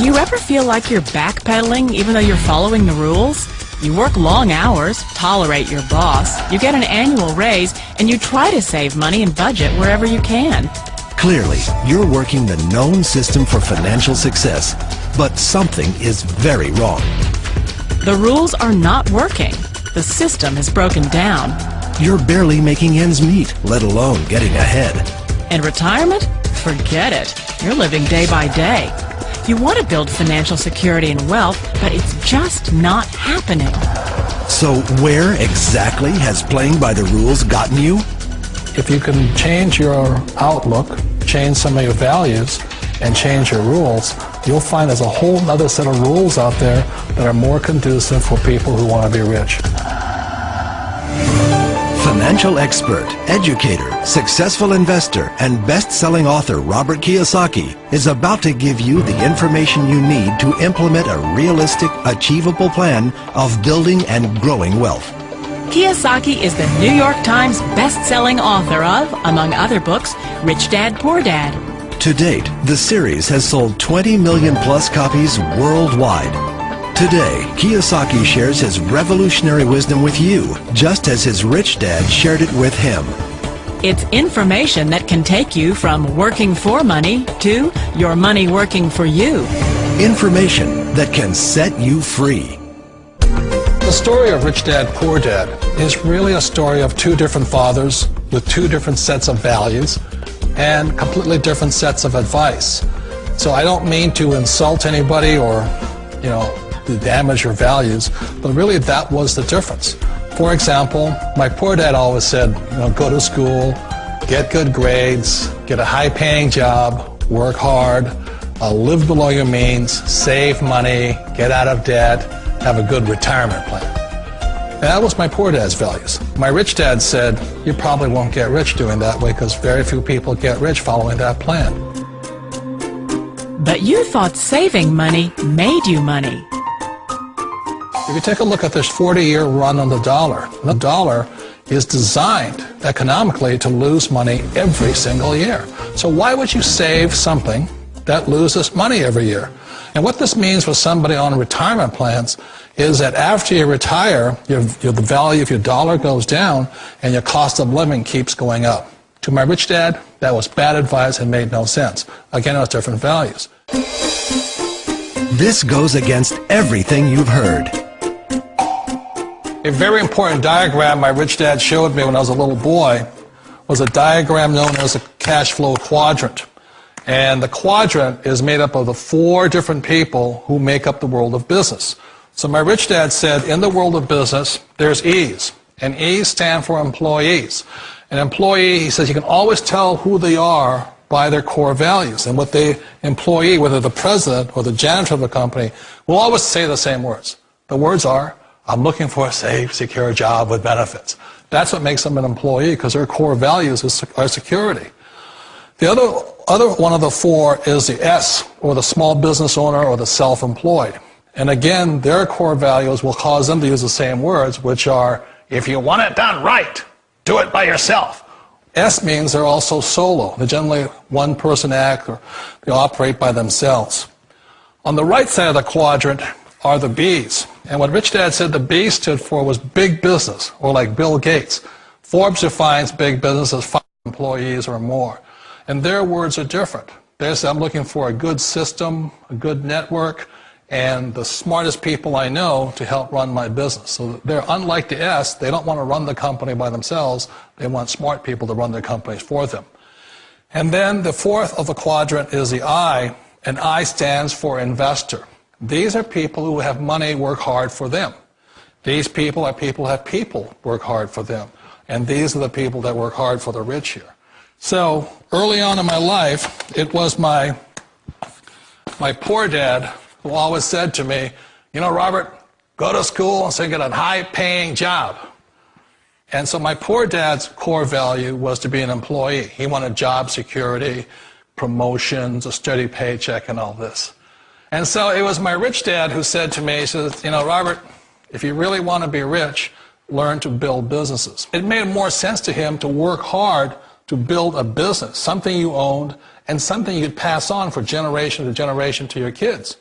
Do you ever feel like you're backpedaling even though you're following the rules? You work long hours, tolerate your boss, you get an annual raise, and you try to save money and budget wherever you can. Clearly, you're working the known system for financial success, but something is very wrong. The rules are not working. The system has broken down. You're barely making ends meet, let alone getting ahead. And retirement? Forget it. You're living day by day. You want to build financial security and wealth, but it's just not happening. So where exactly has playing by the rules gotten you? If you can change your outlook, change some of your values, and change your rules, you'll find there's a whole other set of rules out there that are more conducive for people who want to be rich. Financial expert, educator, successful investor, and best-selling author Robert Kiyosaki is about to give you the information you need to implement a realistic, achievable plan of building and growing wealth. Kiyosaki is the New York Times best-selling author of, among other books, Rich Dad, Poor Dad. To date, the series has sold 20 million plus copies worldwide. Today, Kiyosaki shares his revolutionary wisdom with you, just as his rich dad shared it with him. It's information that can take you from working for money to your money working for you. Information that can set you free. The story of Rich Dad, Poor Dad is really a story of two different fathers with two different sets of values and completely different sets of advice. So I don't mean to insult anybody or, to damage your values, but really that was the difference. For example, my poor dad always said, go to school, get good grades, get a high-paying job, work hard, live below your means, save money, get out of debt, have a good retirement plan. And that was my poor dad's values. My rich dad said, you probably won't get rich doing that way because very few people get rich following that plan. But you thought saving money made you money. If you take a look at this 40-year run on the dollar is designed economically to lose money every single year. So why would you save something that loses money every year? And what this means for somebody on retirement plans is that after you retire, the value of your dollar goes down and your cost of living keeps going up. To my rich dad, that was bad advice and made no sense. Again, it was different values. This goes against everything you've heard. A very important diagram my rich dad showed me when I was a little boy was a diagram known as a cash flow quadrant. And the quadrant is made up of the four different people who make up the world of business. So my rich dad said, in the world of business, there's E's. And E's stand for employees. An employee, he says, you can always tell who they are by their core values. And what the employee, whether the president or the janitor of the company, will always say the same words. The words are, I'm looking for a safe, secure job with benefits. That's what makes them an employee, because their core values are security. The other one of the four is the S, or the small business owner or the self-employed. And again, their core values will cause them to use the same words, which are, if you want it done right, do it by yourself. S means they're also solo. They're generally one-person act, or they operate by themselves. On the right side of the quadrant are the B's. And what Rich Dad said the B stood for was big business, or like Bill Gates. Forbes defines big business as 5 employees or more. And their words are different. They say, I'm looking for a good system, a good network, and the smartest people I know to help run my business. So they're unlike the S. They don't want to run the company by themselves. They want smart people to run their companies for them. And then the fourth of the quadrant is the I, and I stands for investor. These are people who have money work hard for them. These people are people who have people work hard for them. And these are the people that work hard for the rich here. So early on in my life, it was my poor dad who always said to me, Robert, go to school and so get a high-paying job. And so my poor dad's core value was to be an employee. He wanted job security, promotions, a steady paycheck, and all this. And so it was my rich dad who said to me, he says, Robert, if you really want to be rich, learn to build businesses. It made more sense to him to work hard to build a business, something you owned and something you could pass on for generation to generation to your kids.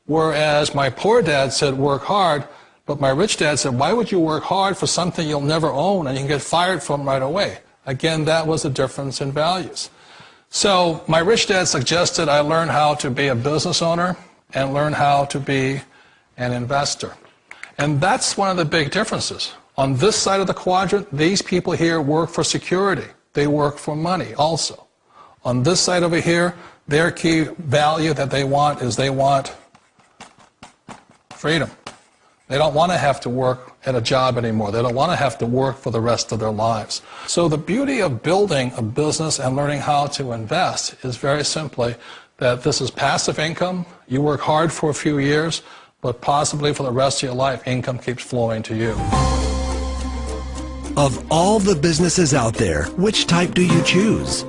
Whereas my poor dad said work hard, but my rich dad said, why would you work hard for something you'll never own and you can get fired from right away? Again, that was a difference in values. So my rich dad suggested I learn how to be a business owner and learn how to be an investor. And that's one of the big differences. On this side of the quadrant, these people here work for security. They work for money also. On this side over here, their key value that they want is they want freedom. They don't want to have to work at a job anymore. They don't want to have to work for the rest of their lives. So the beauty of building a business and learning how to invest is very simply that this is passive income. You work hard for a few years, but possibly for the rest of your life, income keeps flowing to you. Of all the businesses out there, which type do you choose?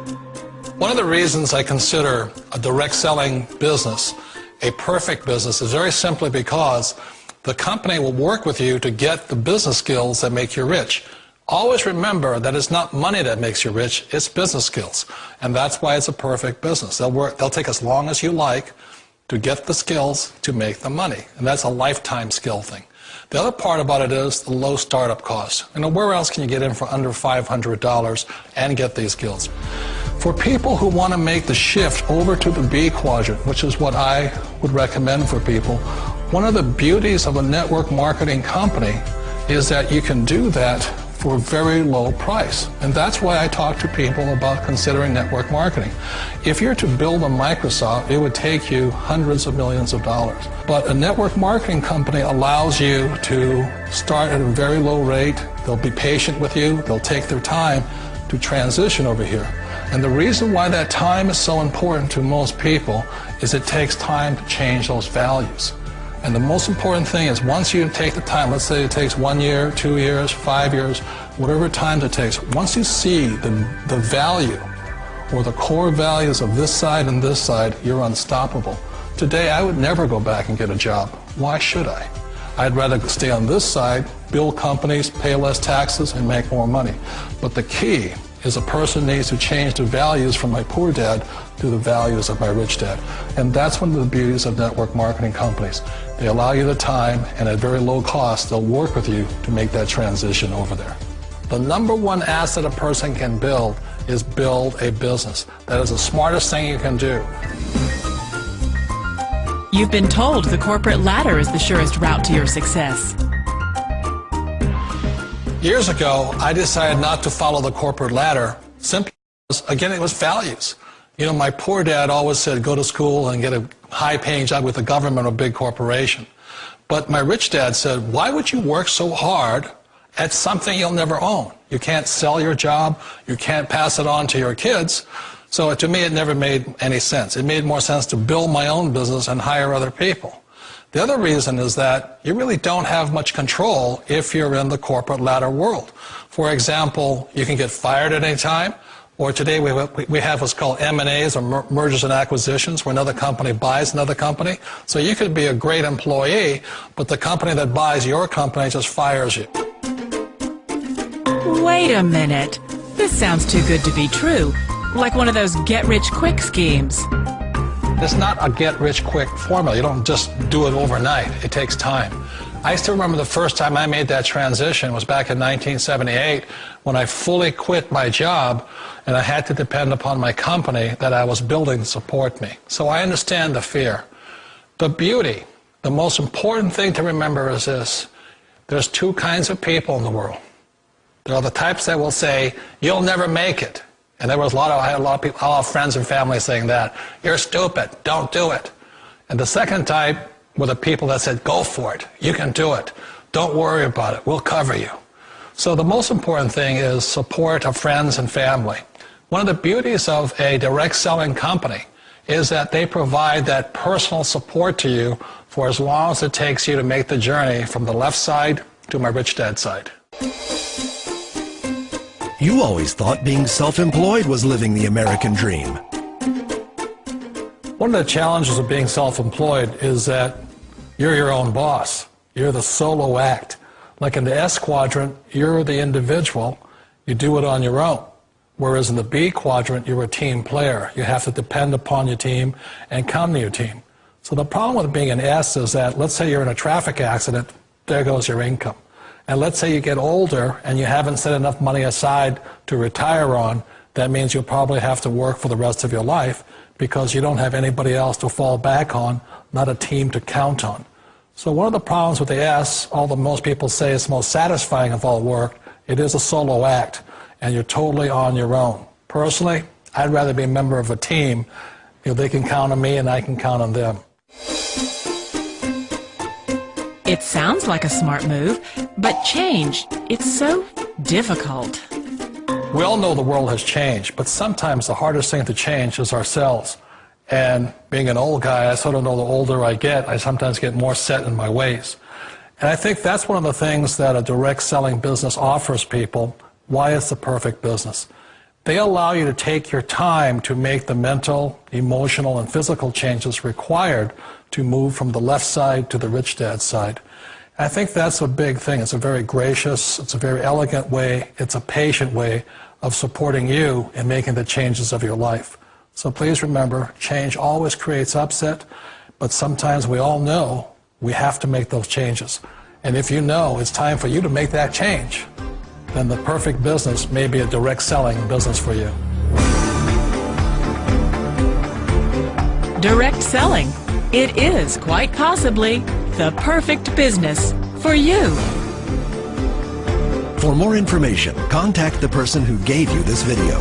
One of the reasons I consider a direct selling business a perfect business is very simply because the company will work with you to get the business skills that make you rich. Always remember that it's not money that makes you rich, it's business skills. And that's why it's a perfect business. They'll take as long as you like to get the skills to make the money. And that's a lifetime skill thing. The other part about it is the low startup cost. Where else can you get in for under $500 and get these skills? For people who want to make the shift over to the B quadrant, which is what I would recommend for people, one of the beauties of a network marketing company is that you can do that for a very low price. And that's why I talk to people about considering network marketing. If you're to build a Microsoft, it would take you hundreds of millions of dollars. But a network marketing company allows you to start at a very low rate. They'll be patient with you. They'll take their time to transition over here. And the reason why that time is so important to most people is it takes time to change those values. And the most important thing is once you take the time, let's say it takes 1 year, 2 years, 5 years, whatever time it takes, once you see the value or the core values of this side and this side, you're unstoppable. Today, I would never go back and get a job. Why should I? I'd rather stay on this side, build companies, pay less taxes, and make more money. But the key is a person needs to change the values from my poor dad to the values of my rich dad. And that's one of the beauties of network marketing companies. They allow you the time, and at very low cost, they'll work with you to make that transition over there. The number one asset a person can build is build a business. That is the smartest thing you can do. You've been told the corporate ladder is the surest route to your success. Years ago, I decided not to follow the corporate ladder simply because, again, it was values. You know, my poor dad always said, go to school and get a high-paying job with the government or a big corporation. But my rich dad said, why would you work so hard at something you'll never own? You can't sell your job. You can't pass it on to your kids. So to me, it never made any sense. It made more sense to build my own business and hire other people. The other reason is that you really don't have much control if you're in the corporate ladder world. For example, you can get fired at any time, or today we have what's called M&As, or mergers and acquisitions, where another company buys another company. So you could be a great employee, but the company that buys your company just fires you. Wait a minute. This sounds too good to be true. Like one of those get-rich-quick schemes. It's not a get-rich-quick formula. You don't just do it overnight. It takes time. I still remember the first time I made that transition was back in 1978 when I fully quit my job and I had to depend upon my company that I was building to support me. So I understand the fear. The beauty, the most important thing to remember is this. There's two kinds of people in the world. There are the types that will say, you'll never make it. And I had a lot of people, a lot of friends and family saying that. You're stupid. Don't do it. And the second type were the people that said, go for it. You can do it. Don't worry about it. We'll cover you. So the most important thing is support of friends and family. One of the beauties of a direct selling company is that they provide that personal support to you for as long as it takes you to make the journey from the left side to my rich dad side. You always thought being self-employed was living the American dream. One of the challenges of being self-employed is that you're your own boss. You're the solo act. Like in the S quadrant, you're the individual. You do it on your own. Whereas in the B quadrant, you're a team player. You have to depend upon your team and come to your team. So the problem with being an S is that, let's say you're in a traffic accident, there goes your income. And let's say you get older and you haven't set enough money aside to retire on, that means you'll probably have to work for the rest of your life because you don't have anybody else to fall back on, not a team to count on. So one of the problems with the S, although most people say it's most satisfying of all work, it is a solo act, and you're totally on your own. Personally, I'd rather be a member of a team. They can count on me and I can count on them. It sounds like a smart move, but change, it's so difficult. We all know the world has changed, but sometimes the hardest thing to change is ourselves. And being an old guy, I sort of know the older I get, I sometimes get more set in my ways. And I think that's one of the things that a direct selling business offers people, why it's the perfect business. They allow you to take your time to make the mental, emotional, and physical changes required to move from the left side to the rich dad side. I think that's a big thing. It's a very gracious, it's a very elegant way, it's a patient way of supporting you in making the changes of your life. So please remember, change always creates upset, but sometimes we all know we have to make those changes. And if you know it's time for you to make that change, then the perfect business may be a direct selling business for you. Direct selling. It is quite possibly the perfect business for you. For more information, contact the person who gave you this video.